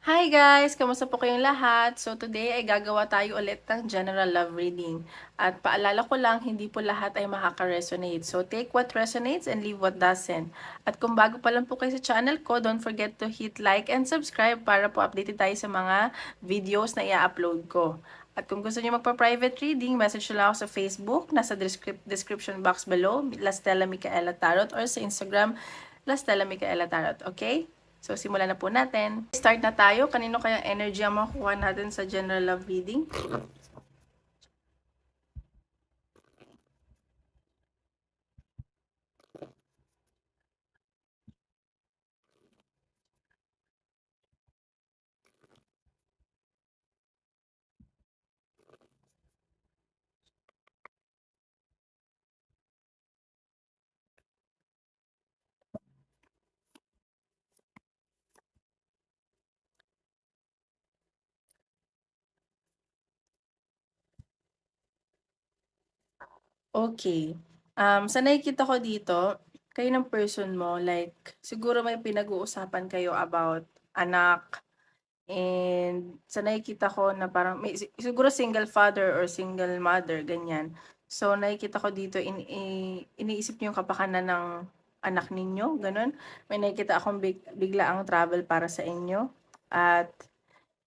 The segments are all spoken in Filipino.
Hi guys! Kamusta po kayong lahat? So today ay gagawa tayo ulit ng general love reading. At paalala ko lang, hindi po lahat ay makaka-resonate. So take what resonates and leave what doesn't. At kung bago pa lang po kayo sa channel ko, don't forget to hit like and subscribe para po updated tayo sa mga videos na i-upload ko. At kung gusto niyo magpa-private reading, message lang ako sa Facebook, nasa description box below, Lastella Micaela Tarot, or sa Instagram, Lastella Micaela Tarot. Okay? So, simulan na po natin. Start na tayo. Kanino kaya energy ang makukuha natin sa general love reading? Okay. Sa nakikita ko dito, kayo ng person mo, like, siguro may pinag-uusapan kayo about anak, and sa nakikita ko na parang, siguro single father or single mother, ganyan. So, nakikita ko dito, iniisip niyo yung kapakanan ng anak ninyo, ganun. May nakikita akong bigla ang travel para sa inyo. At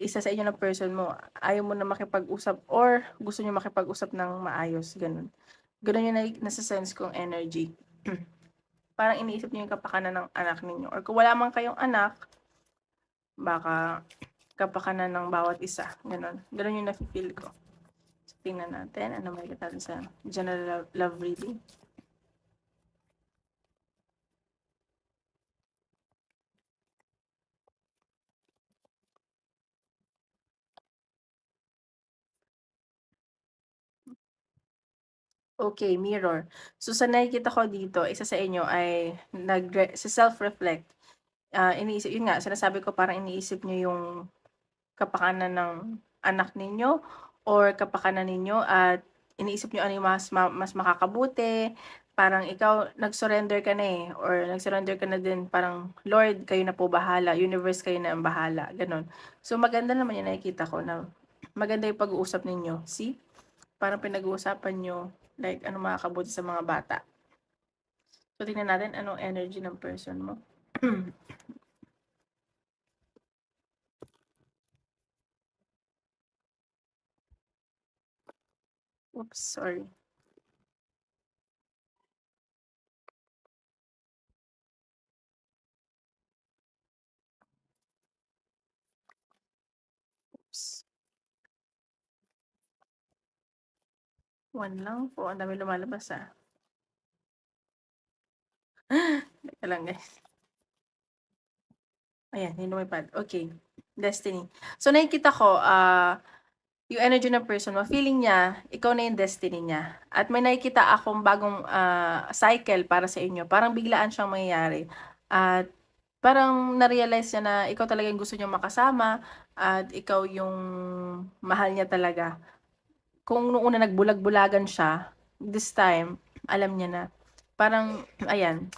isa sa inyo ng person mo, ayaw mo na makipag-usap or gusto niyo makipag-usap ng maayos, ganun. Ganun yung nasa-sense kong energy. Parang iniisip niyo yung kapakanan ng anak ninyo. Or kung wala man kayong anak, baka kapakanan ng bawat isa. Ganun. Ganun yung nafe-feel ko. So, tingnan natin. Ano may natin sa general love reading. Okay, mirror. So, sa nakikita ko dito, isa sa inyo ay sa self-reflect. Iniisip, yun nga, sinasabi ko parang iniisip niyo yung kapakanan ng anak ninyo or kapakanan ninyo at iniisip niyo ano yung mas makakabuti. Parang ikaw, nag-surrender ka na eh, or nag-surrender ka na din, parang, Lord, kayo na po bahala, universe kayo na ang bahala, ganun. So, maganda naman yung nakikita ko na maganda yung pag-uusap ninyo. See? Parang pinag-uusapan nyo, like, ano makakabuti sa mga bata. So, tingnan natin anong energy ng person mo. Oops, sorry. Oops. One lang po. Ang dami lumalabas ah. Teka lang guys. Ayan, yung lumipad. Okay. Destiny. So, nakikita ko, yung energy ng person mo, feeling niya, ikaw na yung destiny niya. At may nakikita akong bagong cycle para sa inyo. Parang biglaan siyang mangyayari. At parang na-realize niya na ikaw talaga yung gusto niyang makasama at ikaw yung mahal niya talaga. Kung noong una nagbulag-bulagan siya, this time, alam niya na. Parang, ayan,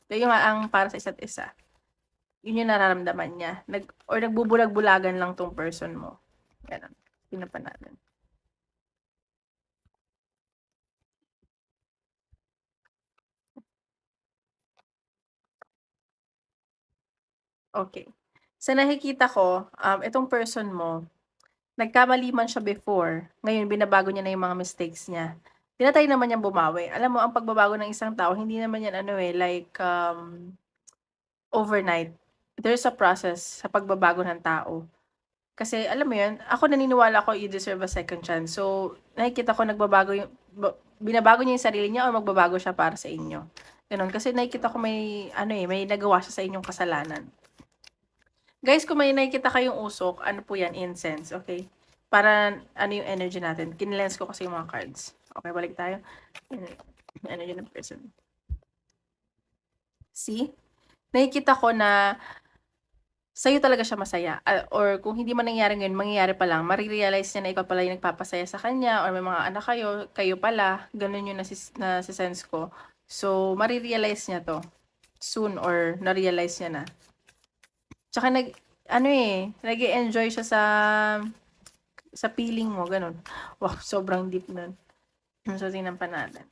yung ang para sa isa't isa. Yun yung nararamdaman niya. Or nagbubulag-bulagan lang tong person mo. Ganun. Pinapanatan. Okay. Sa nakikita ko, itong person mo, nagkamali man siya before, ngayon binabago niya na yung mga mistakes niya. Tinatry naman niyang bumawi. Alam mo, ang pagbabago ng isang tao, hindi naman yan ano eh, like, overnight. There's a process sa pagbabago ng tao. Kasi alam mo yun, ako naniniwala ko you deserve a second chance. So, nakikita ko nagbabago yung, binabago niya yung sarili niya o magbabago siya para sa inyo. Ganun. Kasi nakikita ko may, ano eh, may nagawa siya sa inyong kasalanan. Guys, kung may nakikita kayong usok, ano po yan? Incense, okay? Para ano yung energy natin. Kinilens ko kasi yung mga cards. Okay, balik tayo. Energy ng person. See? Nakikita ko na sa'yo talaga siya masaya. Or kung hindi man nangyari ngayon, mangyayari pa lang. Marirealize niya na ikaw pala yung nagpapasaya sa kanya or may mga anak kayo, kayo pala. Ganun yung nasisense ko. So, marirealize niya to soon or na-realize niya na. Tsaka ano, eh, nag-e-enjoy siya sa feeling mo, gano'n. Wow, sobrang deep nun. So, tingnan pa natin.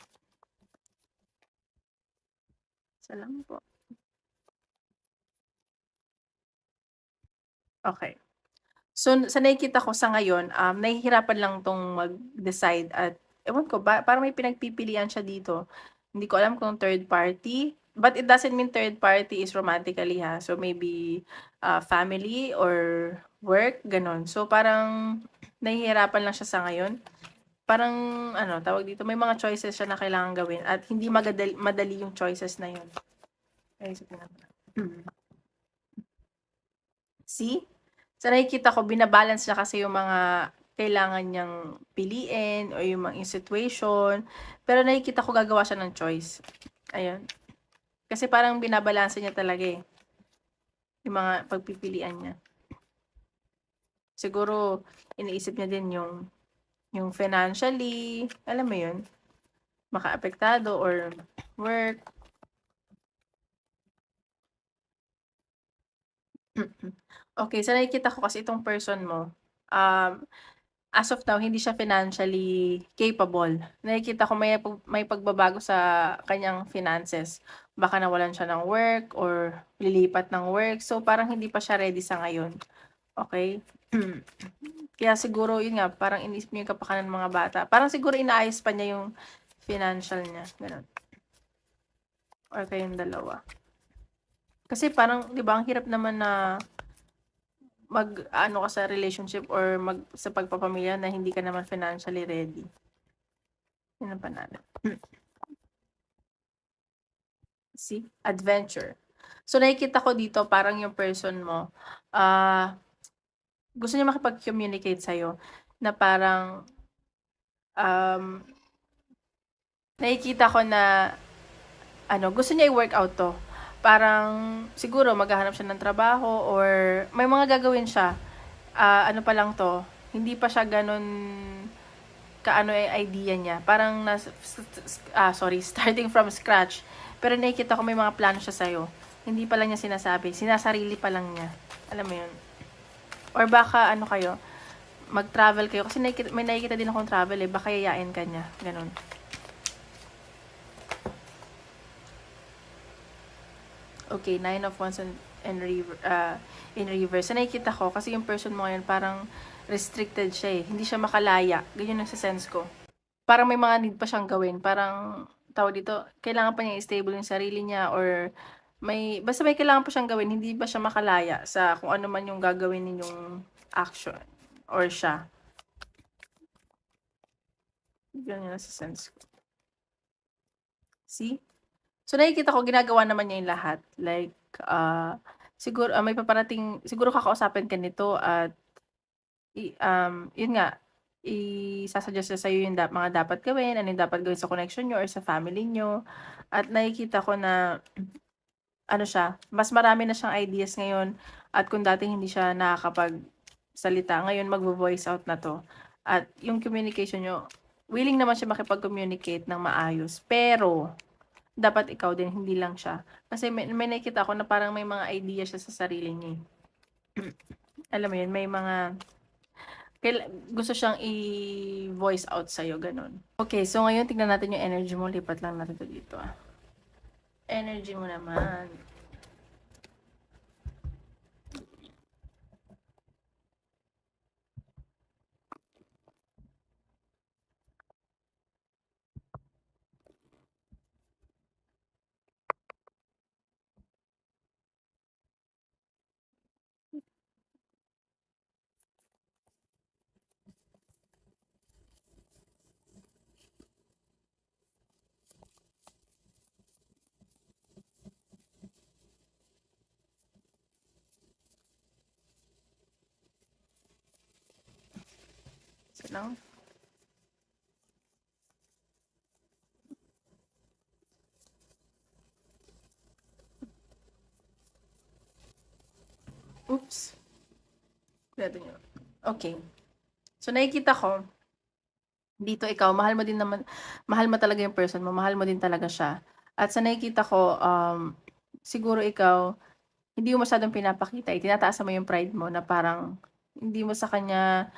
Isa lang po. Okay. So, sa nakikita ko sa ngayon, nahihirapan lang 'tong mag-decide at ewan ko ba, parang may pinagpipilian siya dito. Hindi ko alam kung third party, but it doesn't mean third party is romantically, ha. So, maybe, family or work, gano'n. So, parang nahihirapan lang siya sa ngayon. Parang ano, tawag dito, may mga choices siya na kailangang gawin at hindi madali yung choices na yun. Ay, sige na. See? Sa nakikita ko bina-balance niya kasi yung mga kailangan niyang piliin o yung mga situation, pero nakikita ko gagawa siya ng choice. Ayun. Kasi parang binabalanse niya talaga, eh, yung mga pagpipilian niya. Siguro iniisip niya din yung financially, alam mo yun, makaapektado or work. Okay, sa nakikita ko kasi itong person mo, um, as of now hindi siya financially capable. Nakikita ko may pagbabago sa kanyang finances. Baka nawalan siya ng work or lilipat ng work. So, parang hindi pa siya ready sa ngayon, okay. Kaya siguro yun nga, parang iniisip niya yung kapakanan ng mga bata. Parang siguro inaayos pa niya yung financial niya, gano'n. Or kayong dalawa. Kasi parang 'di ba ang hirap naman na mag-ano ka sa relationship or sa pagpapamilya na hindi ka naman financially ready. Tingnan pa natin. See? Adventure. So, nakikita ko dito parang yung person mo, gusto niya makipag-communicate sa'yo na parang, um, nakikita ko na ano, gusto niya i-workout 'to. Parang siguro maghahanap siya ng trabaho or may mga gagawin siya. Ano pa lang 'to, hindi pa siya gano'n kaano yung idea niya. Parang starting from scratch. Pero nakikita ko may mga plano siya sa'yo. Hindi pa lang niya sinasabi, sinasarili pa lang niya. Alam mo yun? Or baka ano kayo, mag-travel kayo. Kasi may nakikita din akong travel, eh. Baka yayain ka niya. Ganun. Okay, 9 of Wands in reverse. So, nakikita ko, kasi yung person mo ngayon, parang restricted siya, eh. Hindi siya makalaya. Ganyan ang sense ko. Parang may mga need pa siyang gawin. Parang, tawag dito, kailangan pa niya i-stable yung sarili niya or basta may kailangan pa siyang gawin. Hindi ba siya makalaya sa kung ano man yung gagawin ninyong action or siya. Ganyan ang sense ko. See? So, nakikita ko ginagawa naman niya yung lahat. Like, siguro, may paparating, siguro kakausapin ka nito at yun nga, isa-suggest niya sa'yo yung mga dapat gawin, ano yung dapat gawin sa connection niyo or sa family niyo. At nakikita ko na ano siya, mas marami na siyang ideas ngayon at kung dati hindi siya nakakapagsalita, ngayon magvo-voice out na 'to. At yung communication niyo, willing naman siya makipag-communicate ng maayos, pero dapat ikaw din, hindi lang siya. Kasi may nakikita ako na parang may mga idea siya sa sarili niya, eh. Alam mo yun, may mga gusto siyang i-voice out sa'yo, gano'n. Okay, so ngayon tignan natin yung energy mo, lipat lang natin 'to dito, Energy mo naman. So lang. Oops. Natin yun. Okay. So, nakikita ko, dito ikaw, mahal mo talaga yung person mo, mahal mo din talaga siya. At sa nakikita ko, siguro ikaw, hindi mo masyadong pinapakita, eh, tinataasan mo yung pride mo na parang hindi mo sa kanya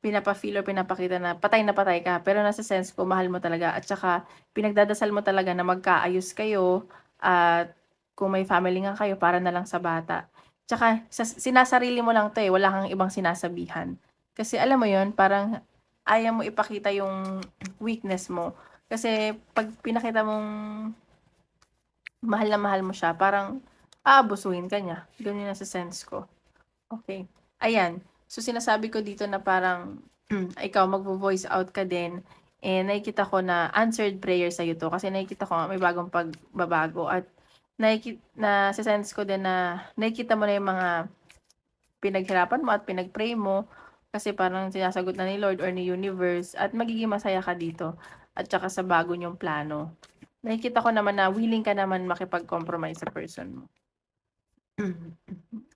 pinapa-feel or pinapakita na patay ka, pero nasa sense ko mahal mo talaga at saka pinagdadasal mo talaga na magkaayos kayo at kung may family nga kayo para na lang sa bata. Tsaka sinasarili mo lang 'to, eh, wala kang ibang sinasabihan. Kasi alam mo yon parang ayaw mo ipakita yung weakness mo. Kasi 'pag pinakita mong mahal na mahal mo siya parang aabusuhin ka niya, gano'n yung nase-sense ko. Okey, ayan. So, sinasabi ko dito na parang ikaw magvo-voice out ka din, eh, nakikita ko na answered prayer sa'yo 'to kasi nakikita ko nga may bagong pagbabago at nase-sense ko din na nakikita mo na yung mga pinaghirapan mo at pinag-pray mo kasi parang sinasagot na ni Lord or ni universe at magiging masaya ka dito at saka sa bago niyong plano. Nakikita ko naman na willing ka naman makipag-compromise sa person mo.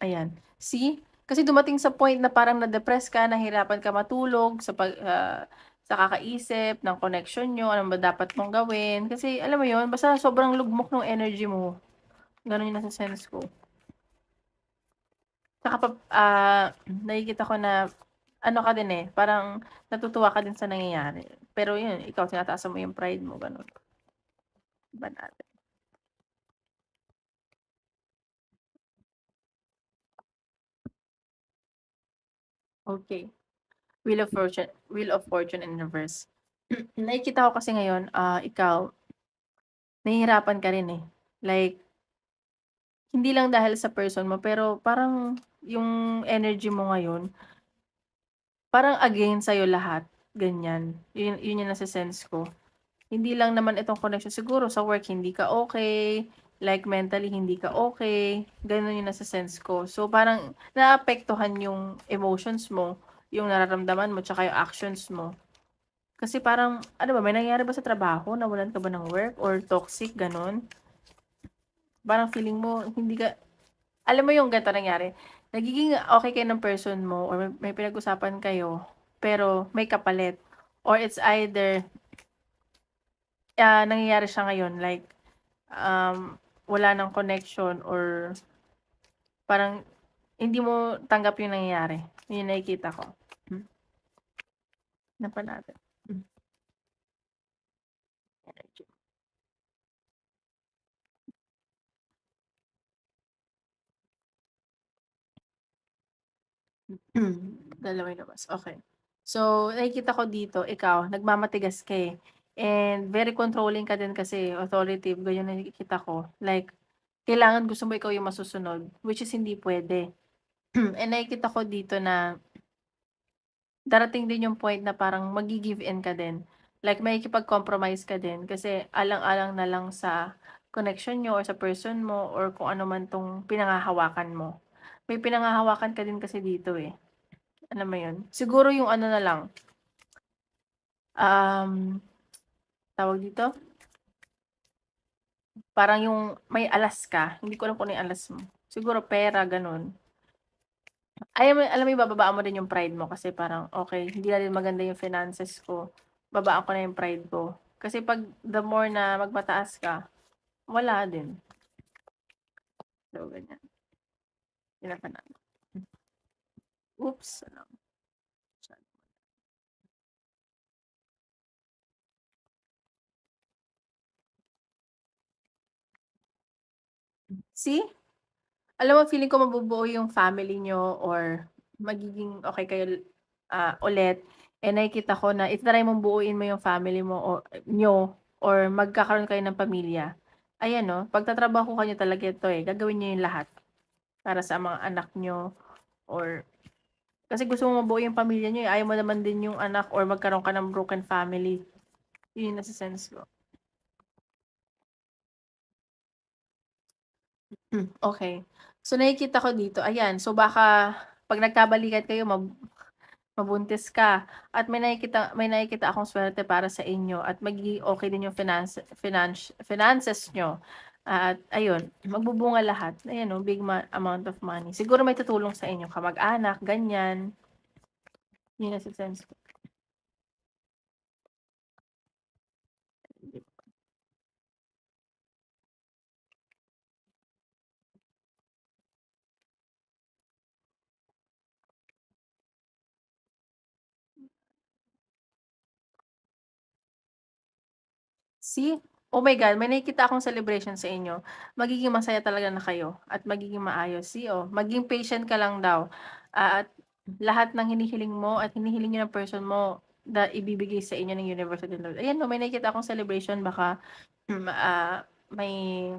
Ayan. See? Kasi dumating sa point na parang na-depress ka, nahirapan ka matulog sa kakaisip ng connection niyo, ano ba dapat mong gawin. Kasi alam mo 'yun, basta sobrang lugmok ng energy mo. Gano'n 'yung nase-sense ko. Tsaka nakikita ko na ano ka din, eh, parang natutuwa ka din sa nangyayari. Pero 'yun, ikaw tinataasan mo 'yung pride mo, gano'n. Iba natin. Okey. Wheel of Fortune and Reverse. Nakikita ko kasi ngayon, ikaw nahihirapan ka rin, eh. Like, hindi lang dahil sa person mo, pero parang yung energy mo ngayon, parang against sa'yo lahat, ganyan. Yun yung nase-sense ko. Hindi lang naman itong connection, siguro sa work hindi ka okay, like mentally hindi ka okay, gano'n yung nase-sense ko. So, parang naapektuhan yung emotions mo, yung nararamdaman mo, tsaka yung actions mo. Kasi parang ano ba, may nangyari ba sa trabaho, nawalan ka ba ng work or toxic, gano'n? Parang feeling mo hindi ka alam mo yung ganito nangyari, nagiging okey kayo ng person mo or may pinag-usapan kayo, pero may kapalit or it's either, nangyayari siya ngayon like, wala ng connection or parang hindi mo tanggap yung nangyayari, yun yung nakikita ko. Hmm, ano pa natin? Hmm, energy. Dalawa yung labas, okey. So, nakikita ko dito ikaw nagmamatigas ka, eh, and very controlling ka din kasi authoritative ganyan nakikita ko. Like, kailangan gusto mo ikaw yung masusunod, which is hindi puwede. And nakikita ko dito na darating din yung point na parang maggi-give in ka din. Like makikipag-compromise ka din kasi alang-alang na lang sa connection niyo or sa person mo or kung ano man 'tong pinanghahawakan mo. May pinanghahawakan ka din kasi dito, eh, alam mo yun? Siguro yung ano na lang, tawag dito, parang yung may alas ka, hindi ko alam kung ano yung alas mo. Siguro pera, gano'n. Alam mo yung bababaan mo din yung pride mo kasi parang, okey hindi na rin maganda yung finances ko, babaan ko na yung pride ko. Kasi 'pag the more na magmataas ka, wala din. So, ganyan, tinatanong. Oops, ano, see? Alam mo feeling ko mabubuo yung family niyo or magiging okey kayo, ulit, eh, nakikita ko na i-try mong buuin mo yung family mo o niyo or magkakaroon kayo ng pamilya. Ayan 'no, pagtatrabahuhan niyo talaga 'to, eh, gagawin niyo yung lahat para sa mga anak niyo or kasi gusto mo mabuo yung pamilya niyo, eh, ayaw mo naman din yung anak or magkaroon ka ng broken family, yun yung nase-sense ko. Okey. So, nakikita ko dito ayan, so baka 'pag nagkabalikan kayo mabuntis ka at may nakikita akong swerte para sa inyo at magiging okey din yung finances niyo at ayun, magbubunga lahat. Ayan 'no, big amount of money. Siguro may tutulong sa inyo, kamag-anak, ganyan. Yun yung nase-sense ko. See? Oh my God, may nakikita akong celebration sa inyo. Magiging masaya talaga na kayo at magiging maayos. See, oh, maging patient ka lang daw, at lahat ng hinihiling mo at hinihiling niyo ng person mo ibibigay sa inyo ng universe at ng Lord. Ayan, oh, may nakikita akong celebration baka, may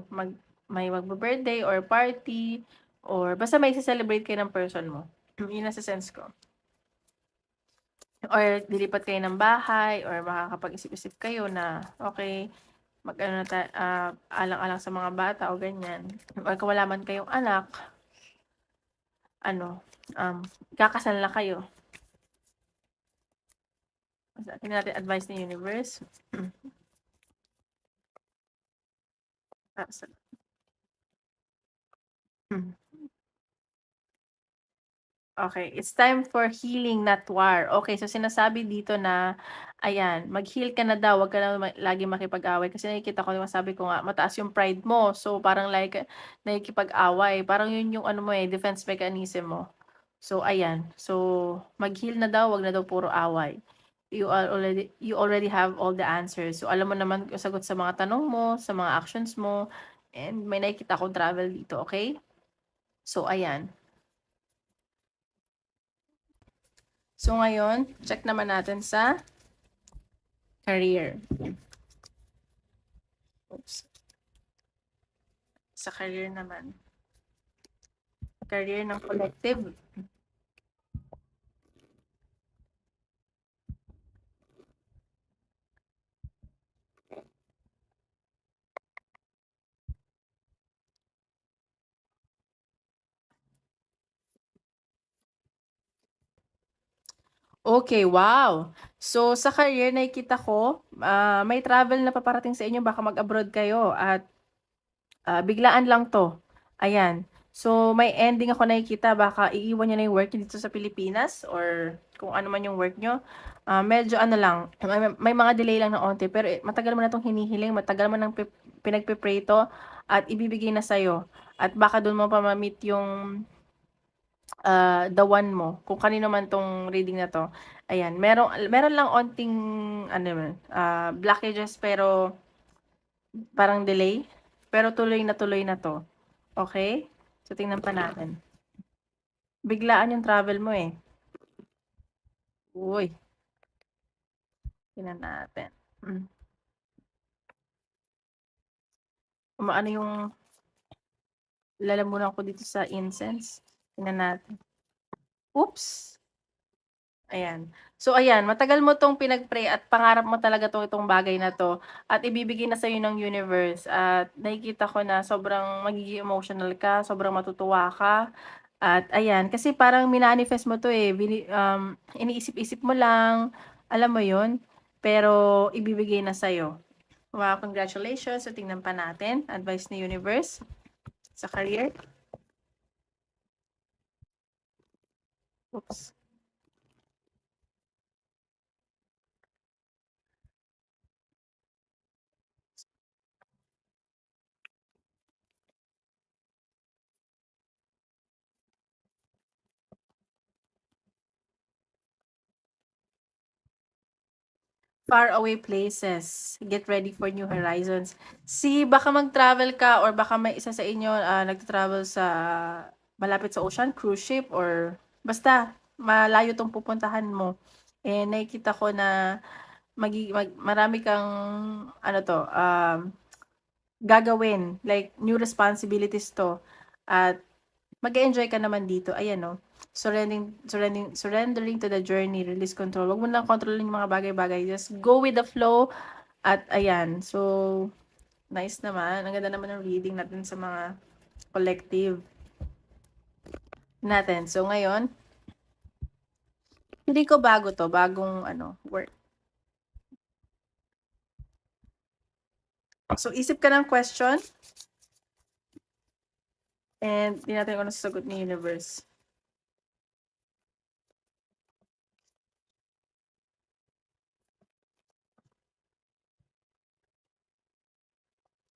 magbi-birthday or party or basta may se-celebrate kayo ng person mo. Yun nase-sense ko. Or lilipat kayo ng bahay or makakapag-isip-isip kayo na, okay, mag-ano na alang-alang sa mga bata o ganyan. Or kung wala man kayong anak, ano, kakasal na kayo. Tingnan natin advice ni universe. Kakasal. Okay, it's time for healing, not war. Okay, so sinasabi dito na, ayan, mag-heal ka na daw, wag ka na lagi makipag-away. Kasi nakikita ko, sabi ko nga, mataas yung pride mo. So, parang like, nakikipag-away. Parang yun yung ano mo defense mechanism mo. So, ayan. So, mag-heal na daw, wag na daw puro away. You already have all the answers. So, alam mo naman yung sagot sa mga tanong mo, sa mga actions mo, and may nakikita akong travel dito, okay? So, ayan. So, ngayon, check naman natin sa career. Oops. Sa career naman. Career ng collective. Okay, wow! So, sa career nakikita ko, may travel na paparating sa inyo, baka mag-abroad kayo at biglaan lang 'to, ayan. So, may ending ako nakikita, baka iiwan niyo na yung work niyo dito sa Pilipinas or kung ano man yung work niyo. Medyo ano lang, may mga delay lang na onti pero matagal mo na 'tong hinihiling, matagal mo ng pinagpe-pray 'to at ibibigay na sa'yo at baka dun mo pa ma-meet yung the one mo, kung kanino man 'tong reading na 'to. Ayan, meron lang onting ano naman, blockages pero parang delay, pero tuloy na 'to, okay. So, tingnan pa natin. Biglaan yung travel mo, eh. Uy, tingnan natin. Umaano yung lalamunan ko dito sa incense. Tingnan natin. Oops! Ayan. So, ayan, matagal mo 'tong pinag-pray at pangarap mo talaga itong bagay na 'to at ibibigay na sa'yo ng universe at nakikita ko na sobrang magiging emotional ka, sobrang matutuwa ka at ayan, kasi parang minanifest mo 'to, eh, iniisip-isip mo lang, alam mo 'yun, pero ibibigay na sa'yo. Wow, congratulations. So, tingnan pa natin, advice ni universe sa career. Oops. Far away places, get ready for new horizons. Baka mag-travel ka or baka may isa sa inyo, nagta-travel sa malapit sa ocean, cruise ship or basta malayo 'tong pupuntahan mo. Eh, nakikita ko na marami kang ano 'to, gagawin, like new responsibilities 'to at mag-e-enjoy ka naman dito, ayan 'no. Surrendering to the journey, release control. Wag mo lang kontrolin yung mga bagay-bagay, just go with the flow at ayan. So, nice naman. Ang ganda naman ng reading natin sa mga collective natin. So, ngayon, hindi ko bago 'to, bagong ano, work. So, isip ka ng question and tingnan natin kung ano sasagot ni universe.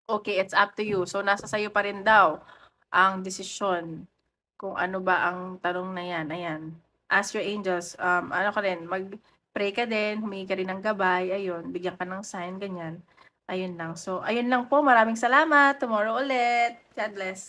Okay, it's up to you. So, nasa sa'yo pa rin daw ang desisyon kung ano ba ang tanong na 'yan, ayan. Ask your angels, ano ka rin, mag-pray ka din, humingi ka rin ng gabay, ayun, bigyan ka ng sign, ganyan. Ayun lang. So, ayun lang po, maraming salamat. Tomorrow ulit. God bless.